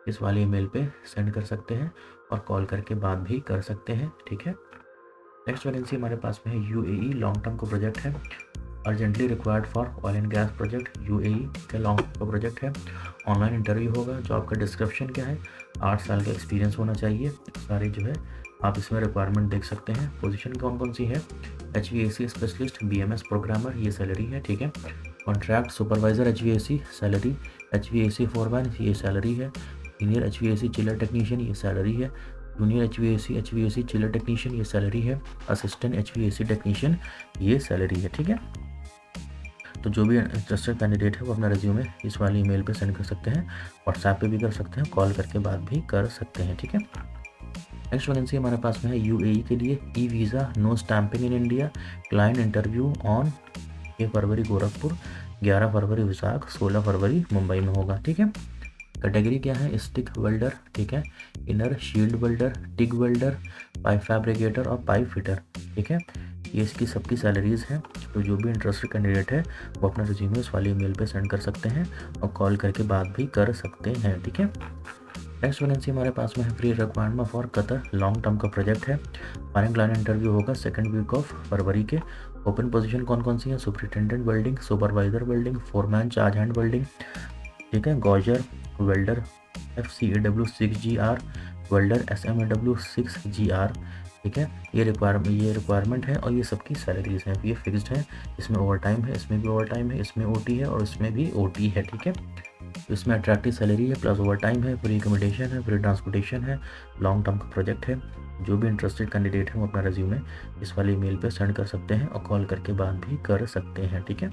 इस वाली ईमेल पे सेंड कर सकते हैं और कॉल करके बात भी कर सकते हैं, ठीक है। नेक्स्ट वैकेंसी हमारे पास में है, UAE लॉन्ग टर्म का प्रोजेक्ट है, urgently required for oil and gas project, UAE का लॉन्ग टर्म का प्रोजेक्ट है। ऑनलाइन इंटरव्यू होगा। जॉब का डिस्क्रिप्शन क्या है, 8 साल का एक्सपीरियंस होना चाहिए, सारे जो है आप इसमें रिक्वायरमेंट देख सकते हैं। पोजीशन कौन कौन सी है, HVAC स्पेशलिस्ट, BMS प्रोग्रामर, ये सैलरी है, ठीक है। Contract supervisor HVAC salary, HVAC foreman ये सैलरी है, सीनियर HVAC चिलर टेक्नीशियन ये सैलरी है, जूनियर HVAC चिलर टेक्नीशियन ये सैलरी है, असिस्टेंट HVAC टेक्नीशियन ये सैलरी है, ठीक है। तो जो भी इंटरेस्टेड कैंडिडेट है वो अपना रिज्यूमे इस वाली ईमेल पे सेंड कर सकते हैं, व्हाट्सएप पे भी कर सकते हैं, कॉल करके बात भी कर सकते हैं, ठीक है। नेक्स्ट वैकेंसी हमारे पास में है, UAE के लिए e visa, no stamping in India, client interview on 6 फरवरी गोरखपुर, 11 फरवरी विशाख, 16 फरवरी मुंबई में होगा, ठीक है। कैटेगरी क्या है, स्टिक वेल्डर, ठीक है, inner shield welder, TIG welder, pipe fabricator और पाइप फिटर, ठीक है। ये इसकी सबकी सैलरीज हैं। तो जो भी इंटरेस्टेड कैंडिडेट है वो अपना रिज्यूमे इस वाली ईमेल पे सेंड कर सकते हैं और कॉल करके बात भी कर सकते हैं, ठीक है। नेक्स्ट वैकेंसी हमारे पास में है, free requirement for Qatar long term का प्रोजेक्ट है। फाइनल क्लाइंट इंटरव्यू होगा 2nd वीक ऑफ फरवरी के। ओपन पोजीशन कौन कौन सी है, superintendent welding, supervisor welding, foreman charge hand welding, ठीक है, gouger welder FCAW 6GR, welder SMAW 6GR, ठीक है। ये रिक्वायरमेंट है और ये सबकी सैलरीज हैं, ये फिक्स्ड है। इसमें ओवर टाइम है, इसमें भी ओवर टाइम है, इसमें OT है और इसमें भी OT है, ठीक है। तो इसमें अट्रैक्टिव सैलरी है, प्लस ओवर टाइम है, फ्री एकोमोडेशन है, फ्री ट्रांसपोर्टेशन है, लॉन्ग टर्म का प्रोजेक्ट है। जो भी इंटरेस्टेड कैंडिडेट है वो अपना रिज्यूमे इस वाली ईमेल पे सेंड कर सकते हैं और कॉल करके बात भी कर सकते हैं, ठीक है।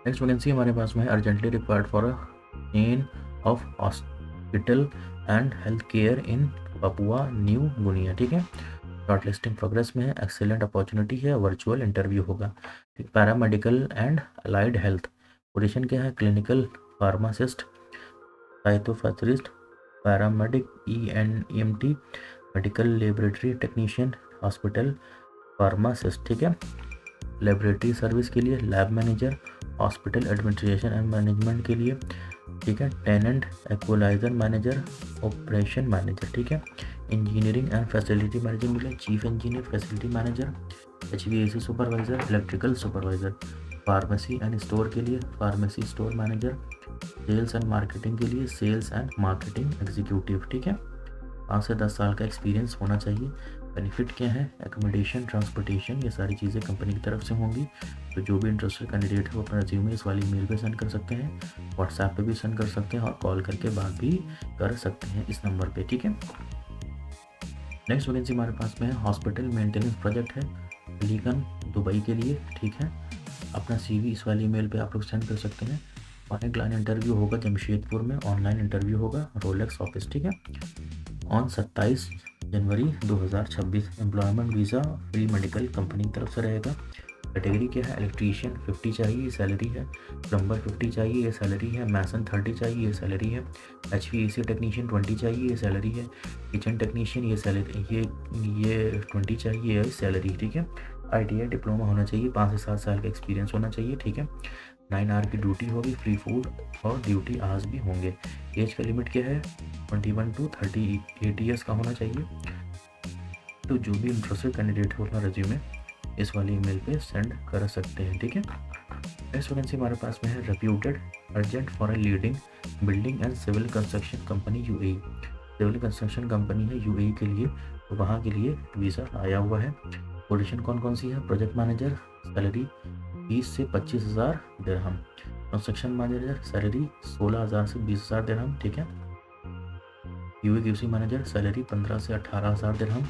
नेक्स्ट वैकेंसी हमारे पास में है, urgently required for a chain of hospital and health care in Papua New Guinea, ठीक है। शॉर्ट लिस्टिंग प्रोग्रेस में है, एक्सेलेंट अपॉर्चुनिटी है, वर्चुअल इंटरव्यू होगा। Paramedical and allied health, position क्या है, क्लिनिकल फार्मासिस्ट, साइटोफैथरिस्ट, paramedic, ENT, medical laboratory technician, hospital pharmacist, ठीक है। लेबोरेटरी सर्विस के लिए lab manager, hospital administration and management के लिए, ठीक है, टेनेंट एक्वलाइजर मैनेजर, ऑपरेशन मैनेजर, ठीक है, इंजीनियरिंग एंड फैसिलिटी मैनेजर के लिए chief engineer facility manager, HVAC supervisor, electrical supervisor, pharmacy and store के लिए pharmacy store manager, sales and marketing के लिए सेल्स एंड मार्केटिंग एग्जीक्यूटिव, ठीक है, 5 से 10 साल का एक्सपीरियंस होना चाहिए। बेनिफिट क्या है, एकोमोडेशन, ट्रांसपोर्टेशन, ये सारी चीज़ें कंपनी की तरफ से होंगी। तो जो भी इंटरेस्टेड कैंडिडेट है वो अपना रिज्यूमे इस वाली ईमेल पे सेंड कर सकते हैं, व्हाट्सएप पे भी सेंड कर सकते हैं और कॉल करके बात भी कर सकते हैं इस नंबर पे, ठीक है। नेक्स्ट वैकेंसी हमारे पास में है हॉस्पिटल मेंटेनेंस प्रोजेक्ट है, लीगन दुबई के लिए, ठीक है। अपना CV इस वाली ईमेल पे आप लोग सेंड कर सकते हैं। ऑनलाइन इंटरव्यू होगा जमशेदपुर में, ऑनलाइन इंटरव्यू होगा रोलेक्स ऑफिस, ठीक है, on 27 January 2026। Employment visa free medical company की तरफ से रहेगा। कैटेगरी क्या है, इलेक्ट्रीशियन 50 चाहिए, ये सैलरी है, प्लम्बर 50 चाहिए, ये सैलरी है, मैसन 30 चाहिए, ये सैलरी है, HVAC टेक्नीशियन 20 चाहिए, ये सैलरी है, किचन टेक्नीशियन ये सैलरी ये 20 चाहिए, ये सैलरी, ठीक है। ITI डिप्लोमा होना चाहिए, 5 से 7 साल का एक्सपीरियंस होना चाहिए, ठीक है। 9 आवर की ड्यूटी होगी, फ्री फूड और ड्यूटी आवर्स भी होंगे। एज का लिमिट क्या है, 21 to 38 ईयर्स का होना चाहिए। तो जो भी इंटरेस्टेड कैंडिडेट हो अपना रिज्यूमे इस वाली ईमेल पे सेंड कर सकते हैं, ठीक है। नेक्स्ट वैकेंसी हमारे पास में है reputed urgent for a leading building and civil construction company UAE। Civil construction company है UAE के लिए, तो वहाँ के लिए वीज़ा आया हुआ है। पोजीशन कौन कौन सी है, प्रोजेक्ट मैनेजर सैलरी 20 से 25,000 दिरहम, कंस्ट्रक्शन मैनेजर सैलरी 16,000 से 20,000 दिरहम, ठीक है। QA/QC मैनेजर सैलरी 15 से 18,000 दिरहम,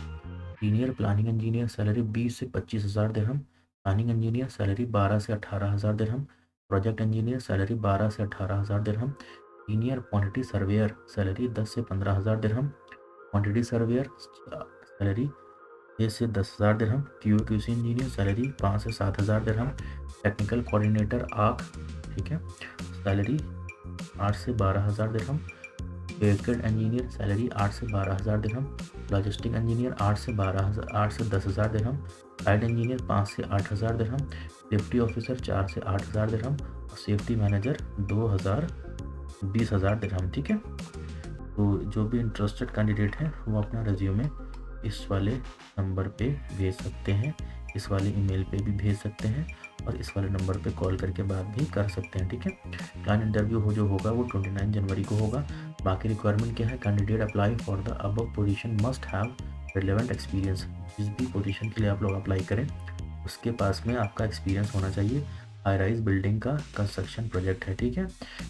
सीनियर प्लानिंग इंजीनियर सैलरी 20 से 25,000 दिरहम, प्लानिंग इंजीनियर सैलरी 12 से 18,000 दिरहम, प्रोजेक्ट इंजीनियर सैलरी 12 से 18,000 दिरहम, सीनियर क्वांटिटी सर्वेयर सैलरी 10 से 15,000 दिरहम, क्वांटिटी सर्वेयर सैलरी 1 से 10,000 दिरहम, QA/QC इंजीनियर सैलरी 5 से 7,000 दिरहम, टेक्निकल कोऑर्डिनेटर आर्क, ठीक है, सैलरी 8 से 12,000 दिरहम, वेहिकल इंजीनियर सैलरी 8 से 12,000 दिरहम, लॉजिस्टिक इंजीनियर 8 से 10,000 दिरहम, साइट इंजीनियर 5 से 8,000 दिरहम, सेफ्टी ऑफिसर 4 से 8,000 दिरहम और सेफ्टी मैनेजर 20,000 दिरहम, ठीक है। तो जो भी इंटरेस्टेड कैंडिडेट हैं वो अपना रिज्यूमे इस वाले नंबर पे भेज सकते हैं, इस वाले ईमेल पे भी भेज सकते हैं और इस वाले नंबर पे कॉल करके बात भी कर सकते हैं, ठीक है। क्लाइंट इंटरव्यू जो होगा वो 29 जनवरी को होगा। बाकी रिक्वायरमेंट क्या है, candidate apply for the above position must have relevant experience. जिस भी पोजीशन के लिए आप लोग अप्लाई करें उसके पास में आपका एक्सपीरियंस होना चाहिए। हाई राइज बिल्डिंग का कंस्ट्रक्शन प्रोजेक्ट है, ठीक है।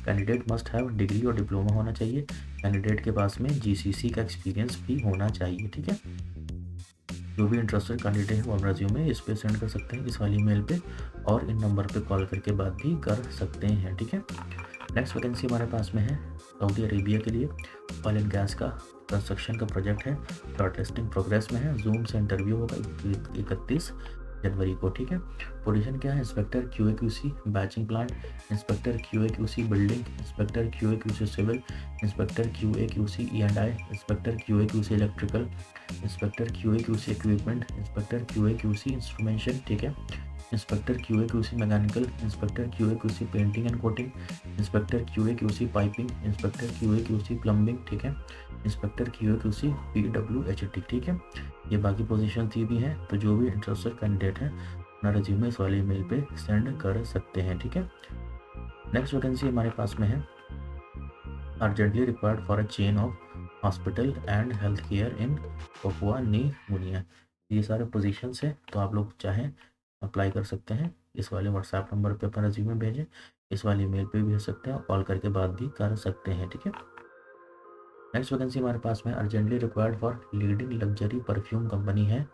कैंडिडेट मस्ट हैव डिग्री और डिप्लोमा होना चाहिए। कैंडिडेट के पास में GCC का एक्सपीरियंस भी होना चाहिए, ठीक है। जो भी इंटरेस्टेड कैंडिडेट है वो अपना रिज्यूमे इस पे सेंड कर सकते हैं, इस वाली ईमेल पे, और इन नंबर पे कॉल करके बात भी कर सकते हैं, ठीक है। नेक्स्ट वैकेंसी हमारे पास में है सऊदी अरेबिया के लिए, ऑयल एंड गैस का कंस्ट्रक्शन का प्रोजेक्ट है, शॉर्ट लिस्टिंग प्रोग्रेस में है, जूम से इंटरव्यू होगा 31 जनवरी को, ठीक है। पोजीशन क्या है, inspector QA/QC batching plant, inspector QA/QC building, inspector QA/QC civil, inspector QA/QC E&I, inspector QA/QC electrical, inspector QA/QC equipment, inspector QA/QC instrumentation, ठीक है, inspector QA/QC mechanical, inspector QA/QC painting and coating, inspector QA/QC piping, inspector QA/QC plumbing, ठीक है, inspector QA/QC PWHT, ठीक है। ये बाकी position थी भी हैं। तो जो भी इंटरेस्टेड कैंडिडेट हैं अपना रिज्यूमे इस वाले ईमेल पे सेंड कर सकते हैं, ठीक है। नेक्स्ट वैकेंसी हमारे पास में है urgently required for a chain of hospital and health care in Papua new Guinea. ये सारे पोजीशंस हैं, तो आप लोग चाहें अप्लाई कर सकते हैं। इस वाले व्हाट्सएप नंबर पे अपना रिज्यूमे भेजें, इस वाली ईमेल पे भी भेज सकते हैं और कॉल करके बात भी कर सकते हैं, ठीक है। नेक्स्ट वैकेंसी हमारे पास में urgently required for leading luxury perfume company है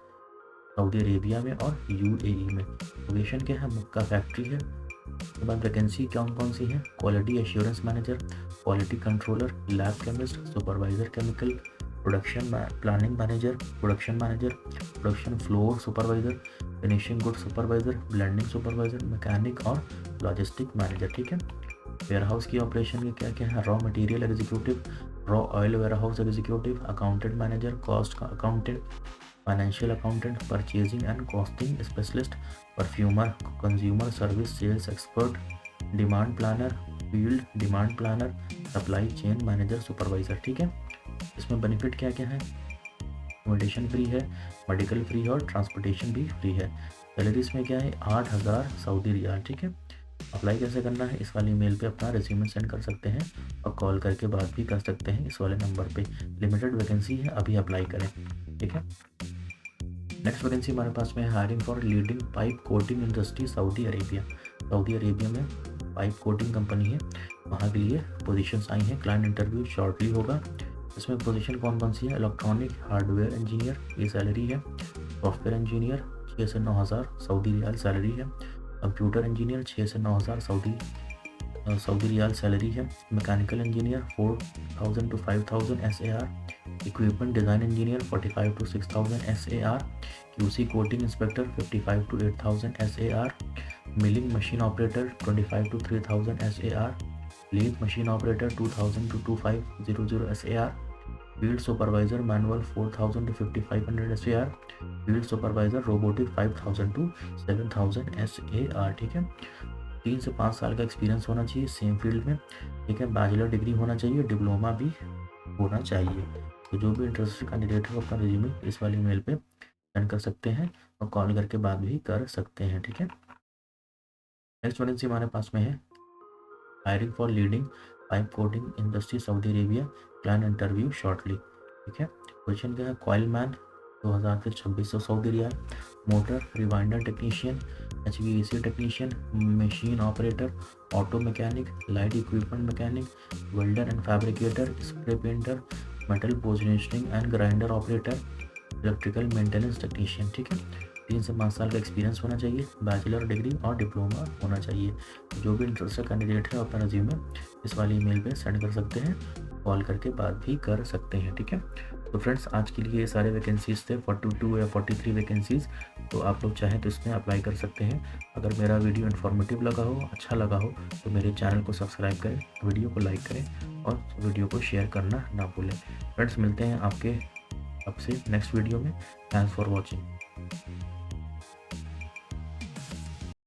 सऊदी अरेबिया में और UAE में। लोकेशन क्या है, मक्का फैक्ट्री है। उसके बाद वैकेंसी कौन कौन सी है, quality assurance manager, quality controller, lab chemist, supervisor chemical, production planning manager, production floor supervisor, finishing good supervisor, blending supervisor, mechanic और लॉजिस्टिक मैनेजर, ठीक है। वेयरहाउस की ऑपरेशन में क्या क्या है, raw material executive, raw oil warehouse executive, accountant manager, cost का accountant, financial accountant, purchasing and costing specialist, perfumer, consumer service sales expert, demand planner, field demand planner, supply chain manager, supervisor. ठीक है, इसमें benefit क्या क्या है? Accommodation free है, medical free है और ट्रांसपोर्टेशन भी फ्री है। सैलरी इसमें क्या है? 8,000 सऊदी रियाल। ठीक है, अप्लाई कैसे करना है? इस वाली मेल पे अपना रिज्यूमे सेंड कर सकते हैं और कॉल करके बात भी कर सकते हैं इस वाले नंबर पे। लिमिटेड वैकेंसी है, अभी अप्लाई करें। ठीक है, नेक्स्ट वैकेंसी हमारे पास में है hiring for leading pipe coating industry Saudi Arabia. Saudi Arabia में पाइप कोटिंग कंपनी है, वहाँ के लिए पोजीशंस आई हैं। क्लाइंट इंटरव्यू शॉर्टली होगा। इसमें पोजीशन कौन कौन सी है? इलेक्ट्रॉनिक हार्डवेयर इंजीनियर, ये सैलरी है। सॉफ्टवेयर इंजीनियर 6 से 9,000 सऊदी रियाल सैलरी है। कंप्यूटर इंजीनियर 6 से 9,000 सऊदी रियाल सैलरी है। Mechanical engineer 4,000 to 5,000 SAR। Equipment design engineer 45 to 6,000 SAR। QC coating inspector 55 to 8,000 SAR। Milling machine operator 25 to 3,000 SAR। Lead machine operator 2,000 to 2,500 SAR। Field supervisor manual 4,000 to 5,500 SAR। Field supervisor robotic 5,000 to 7,000 SAR। ठीक है, 3 से 5 साल का experience होना चाहिए same field में। ठीक है, बैचलर डिग्री होना चाहिए, डिप्लोमा भी होना चाहिए। तो जो भी इंटरेस्टेड कैंडिडेट है वो अपना रिज्यूमे इस वाली मेल पे सेंड कर सकते हैं और कॉल करके बात भी कर सकते हैं। ठीक है, नेक्स्ट वैकेंसी हमारे पास में है hiring for leading pipe coating industry Saudi Arabia. Client interview shortly. ठीक है, पोजीशन क्या है? कॉइल मैन 2,000 से 2,600 Saudi riyal. Motor rewinder technician, HVAC technician, machine operator, auto mechanic, light equipment mechanic, welder and fabricator, spray painter, metal positioning and grinder operator, electrical maintenance technician. ठीक है, 3 से 5 साल का एक्सपीरियंस होना चाहिए, बैचलर डिग्री और diploma होना चाहिए। जो भी इंटरेस्टेड कैंडिडेट है अपना रिज्यूमे इस वाली ईमेल पे सेंड कर सकते हैं, कॉल करके बात भी कर सकते हैं। ठीक है, तो फ्रेंड्स आज के लिए ये सारे वैकेंसीज़ थे, 42 या 43 वैकेंसीज़। तो आप लोग चाहें तो इसमें अप्लाई कर सकते हैं। अगर मेरा वीडियो इन्फॉर्मेटिव लगा हो, अच्छा लगा हो, तो मेरे चैनल को सब्सक्राइब करें, वीडियो को लाइक करें और वीडियो को शेयर करना ना भूलें। फ्रेंड्स मिलते हैं आपसे नेक्स्ट वीडियो में। Thanks for watching.